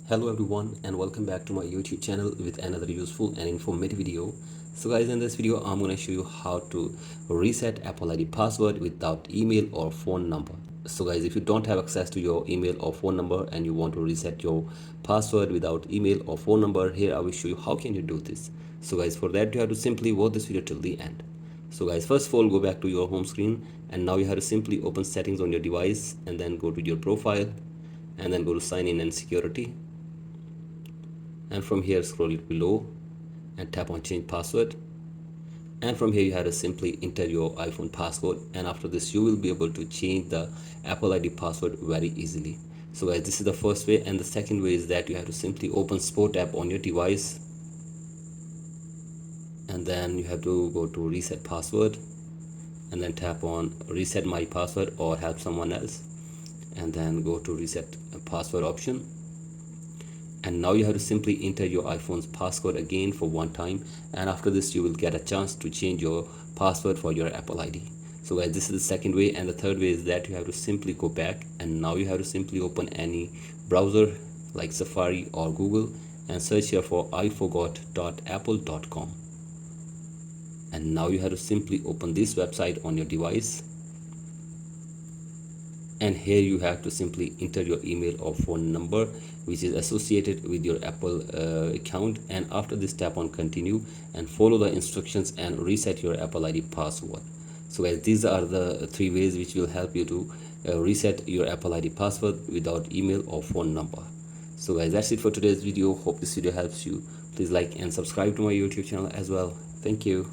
Hello everyone and welcome back to my YouTube channel with another useful and informative video. So guys, in this video I'm going to show you how to reset Apple ID password without email or phone number. So guys, if you don't have access to your email or phone number and you want to reset your password without email or phone number, here I will show you how can you do this. So guys, for that you have to simply watch this video till the end. So guys, first of all, go back to your home screen and now you have to simply open settings on your device and then go to your profile and then go to sign in and security, and from here scroll it below and tap on change password, and from here you have to simply enter your iPhone password, and after this you will be able to change the Apple ID password very easily. So guys, this is the first way, and the second way is that you have to simply open Sport app on your device and then you have to go to reset password and then tap on reset my password or help someone else, and then go to reset password option. And now you have to simply enter your iPhone's password again for one time, and after this you will get a chance to change your password for your Apple ID. So guys, this is the second way, and the third way is that you have to simply go back and now you have to simply open any browser like Safari or Google and search here for iforgot.apple.com, and now you have to simply open this website on your device, and here you have to simply enter your email or phone number which is associated with your Apple account, and after this tap on continue and follow the instructions and reset your Apple ID password. So guys, these are the three ways which will help you to reset your Apple ID password without email or phone number. So guys, that's it for today's video. Hope this video helps you. Please like and subscribe to my YouTube channel as well. Thank you.